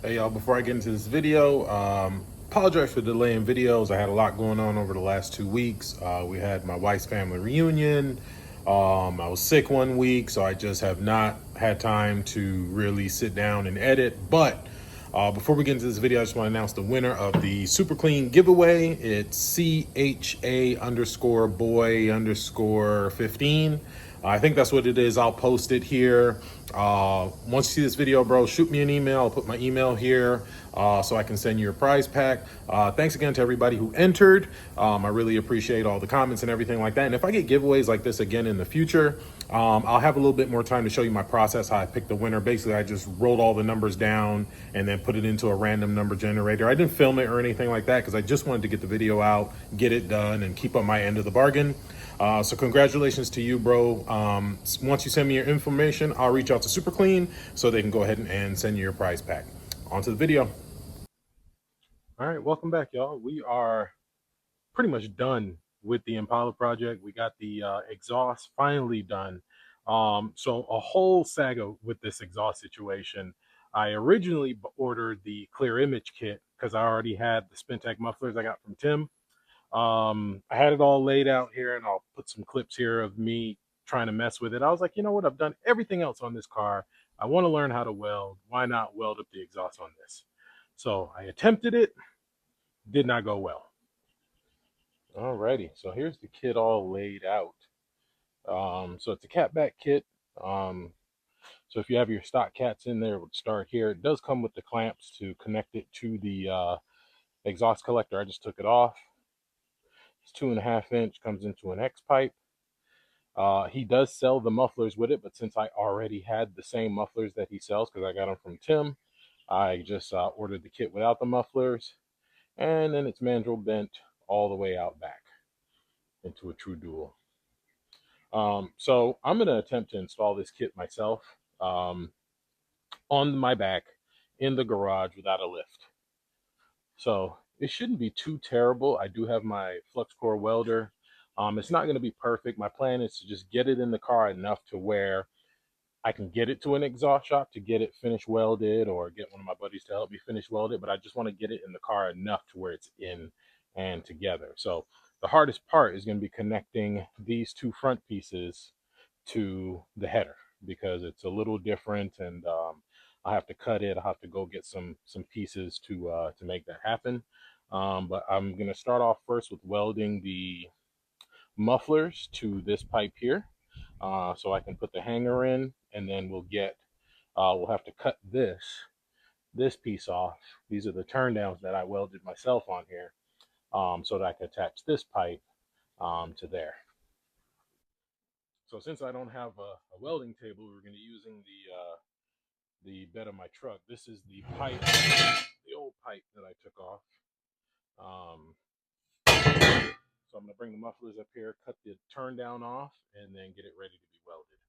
Hey y'all, before I get into this video, apologize for delaying videos. I had a lot going on over the last 2 weeks. We had my wife's family reunion. I was sick 1 week, so I just have not had time to really sit down and edit. But before we get into this video, I just want to announce the winner of the Super Clean giveaway. It's CHA_boy_15. I think that's what it is. I'll post it here. Once you see this video, bro, shoot me an email. I'll put my email here so I can send you a prize pack. Thanks again to everybody who entered. I really appreciate all the comments and everything like that. And if I get giveaways like this again in the future, I'll have a little bit more time to show you my process, how I picked the winner. Basically, I just wrote all the numbers down and then put it into a random number generator. I didn't film it or anything like that because I just wanted to get the video out, get it done, and keep up my end of the bargain. So congratulations to you, bro. Once you send me your information, I'll reach out to Super Clean so they can go ahead and send you your prize pack. On to the video. All right, welcome back, y'all. We are pretty much done with the Impala project. We got the exhaust finally done. So a whole saga with this exhaust situation. I originally ordered the Clear Image kit because I already had the SpinTech mufflers I got from Tim. I had it all laid out here, and I'll put some clips here of me trying to mess with it. I was like, you know what? I've done everything else on this car. I want to learn how to weld. Why not weld up the exhaust on this? So I attempted it, did not go well. Alrighty, so here's the kit all laid out. So it's a catback kit. So if you have your stock cats in there, it would start here. It does come with the clamps to connect it to the exhaust collector. I just took it off. It's 2.5 inch, comes into an X pipe. He does sell the mufflers with it, but since I already had the same mufflers that he sells, because I got them from Tim, I just ordered the kit without the mufflers, and then it's mandrel bent all the way out back into a true dual. So I'm going to attempt to install this kit myself on my back in the garage without a lift. So it shouldn't be too terrible. I do have my flux core welder. It's not going to be perfect. My plan is to just get it in the car enough to where I can get it to an exhaust shop to get it finish welded, or get one of my buddies to help me finish weld it. But I just want to get it in the car enough to where it's in and together. So the hardest part is going to be connecting these two front pieces to the header, because it's a little different, and I have to cut it. I have to go get some pieces to make that happen. But I'm going to start off first with welding the mufflers to this pipe here, so I can put the hanger in, and then we'll have to cut this piece off. These are the turn downs that I welded myself on here, so that I can attach this pipe to there. So since I don't have a welding table, we're going to be using the bed of my truck. This is the pipe, the old pipe that I took off. So I'm going to bring the mufflers up here, cut the turn down off, and then get it ready to be welded.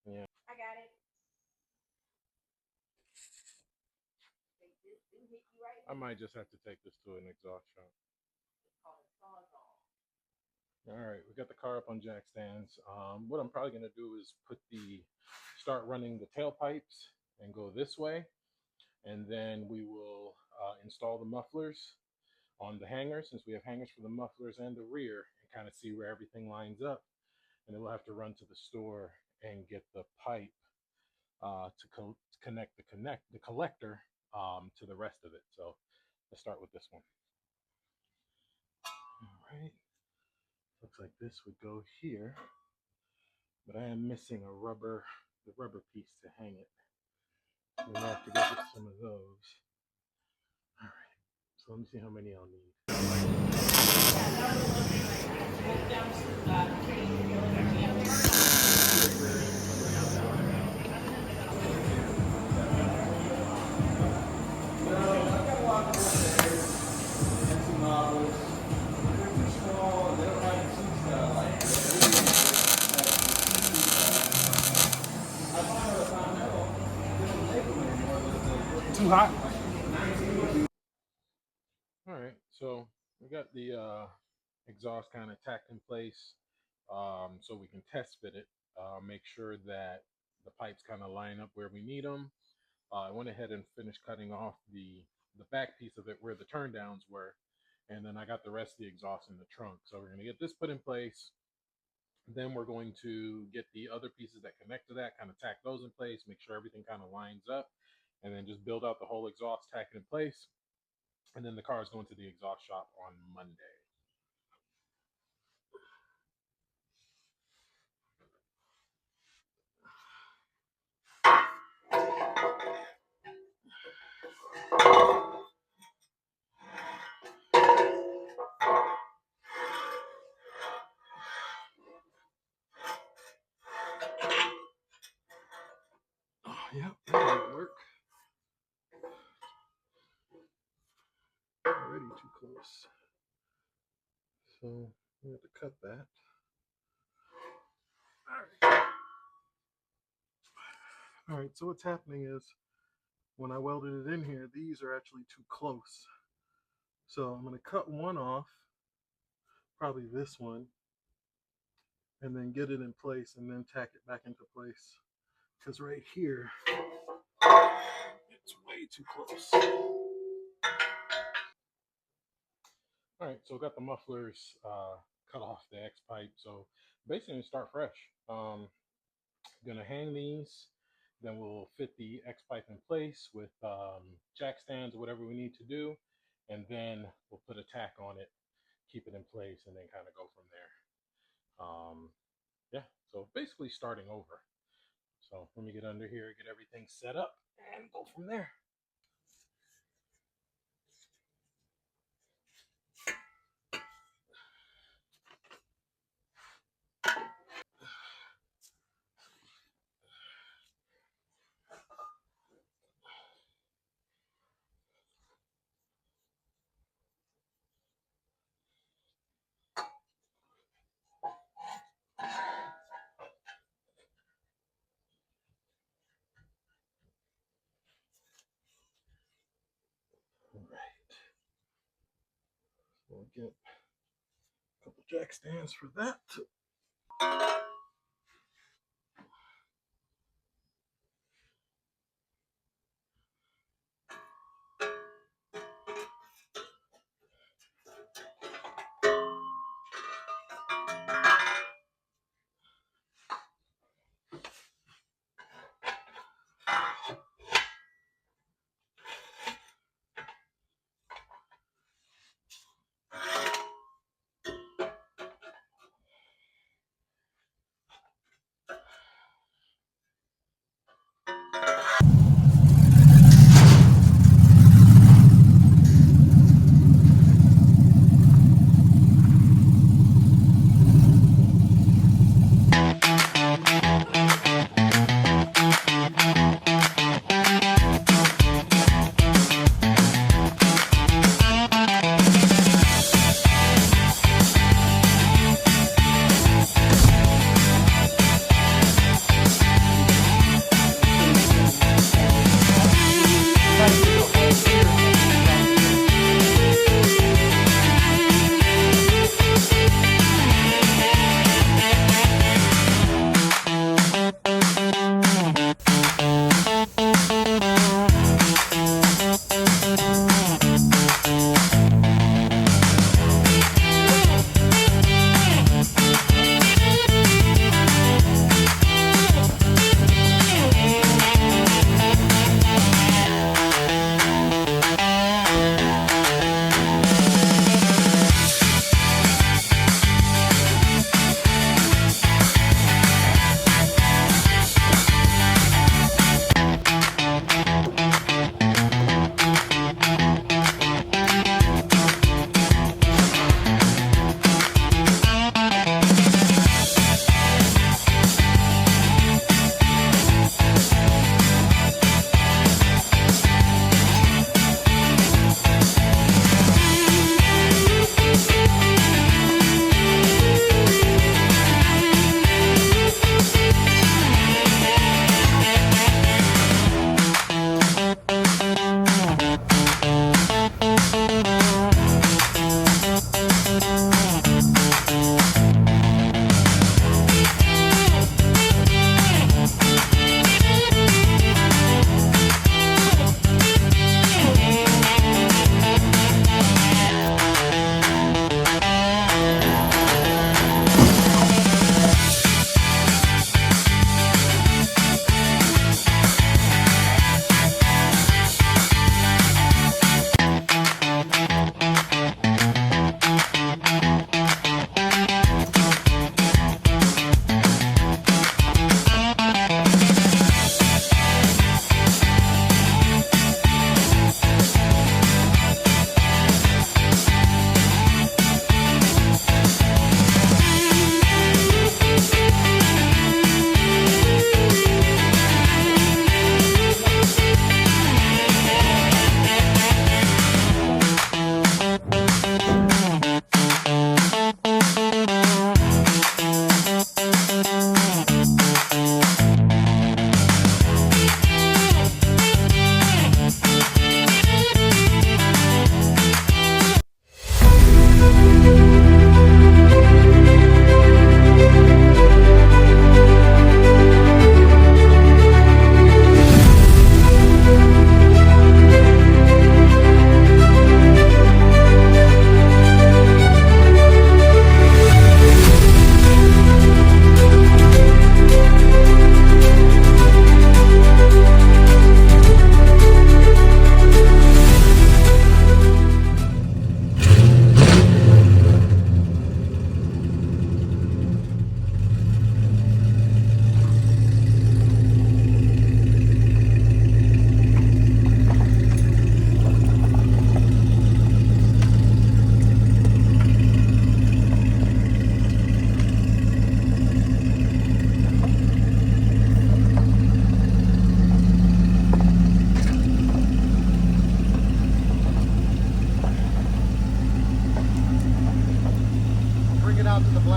Yeah. I got it. I might just have to take this to an exhaust shop. All right, we got the car up on jack stands. What I'm probably going to do is start running the tailpipes and go this way, and then we will install the mufflers on the hangers, since we have hangers for the mufflers and the rear, and kind of see where everything lines up. And then we'll have to run to the store and get the pipe to connect the collector to the rest of it. So let's start with this one. All right. Looks like this would go here, but I am missing the rubber piece to hang it. We'll have to go get some of those. All right. So let me see how many I'll need. Too hot. All right, so we got the exhaust kind of tacked in place, so we can test fit it, make sure that the pipes kind of line up where we need them. I went ahead and finished cutting off the back piece of it where the turn downs were, and then I got the rest of the exhaust in the trunk. So we're gonna get this put in place. Then we're going to get the other pieces that connect to that, kind of tack those in place, make sure everything kind of lines up, and then just build out the whole exhaust, tack it in place, and then the car is going to the exhaust shop on Monday. Oh, yep, that'll work. Already too close. So we have to cut that. All right, so what's happening is when I welded it in here, these are actually too close. So I'm going to cut one off, probably this one, and then get it in place and then tack it back into place. Because right here, it's way too close. All right, so got the mufflers cut off the X pipe. So basically start fresh. Gonna hang these, then we'll fit the X pipe in place with jack stands or whatever we need to do, and then we'll put a tack on it, keep it in place, and then kind of go from there. Yeah, so basically starting over. So let me get under here, get everything set up, and go from there. All right, so we'll get a couple jack stands for that.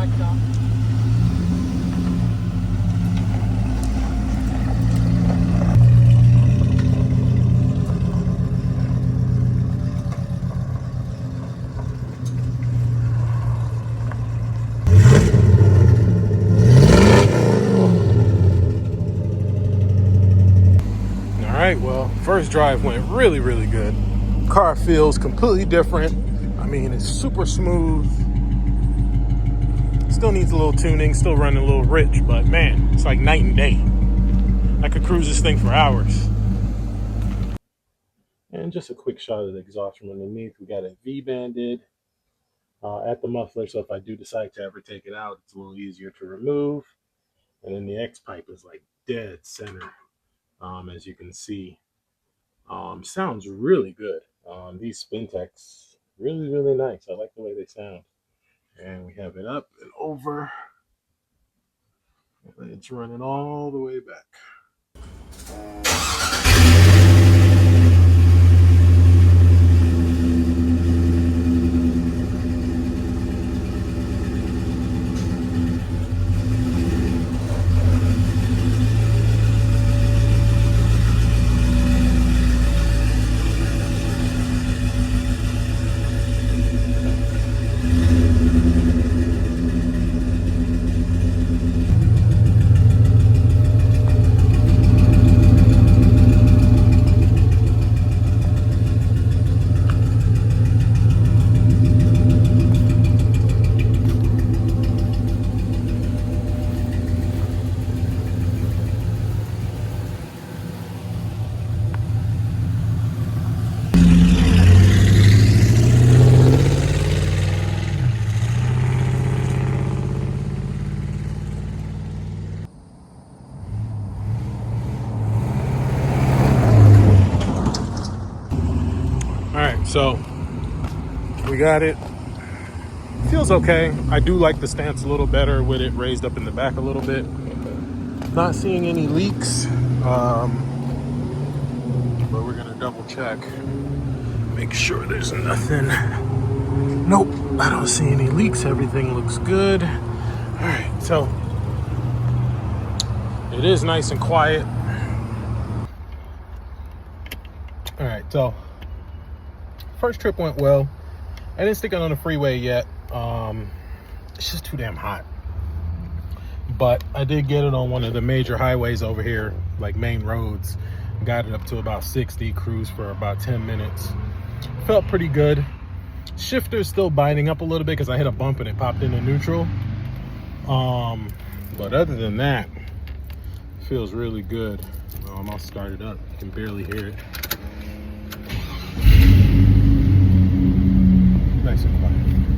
Alright, well, first drive went really, really good. Car feels completely different. I mean, it's super smooth. Still needs a little tuning, still running a little rich, but man, it's like night and day. I could cruise this thing for hours. And just a quick shot of the exhaust from underneath. We got it V-banded at the muffler, so if I do decide to ever take it out, it's a little easier to remove. And then the X pipe is like dead center, as you can see. Sounds really good. These SpinTechs, really, really nice. I like the way they sound. And we have it up and over. It's running all the way back. Alright, so we got it. Feels okay. I do like the stance a little better with it raised up in the back a little bit. Not seeing any leaks, but we're gonna double check, make sure there's nothing. Nope, I don't see any leaks. Everything looks good. All right, so it is nice and quiet. All right, so first trip went well. I didn't stick it on the freeway yet. It's just too damn hot. But I did get it on one of the major highways over here, like main roads. Got it up to about 60, cruised for about 10 minutes. Felt pretty good. Shifter's still binding up a little bit because I hit a bump and it popped into neutral. But other than that, it feels really good. I'll start it up. You can barely hear it. Nice and quiet.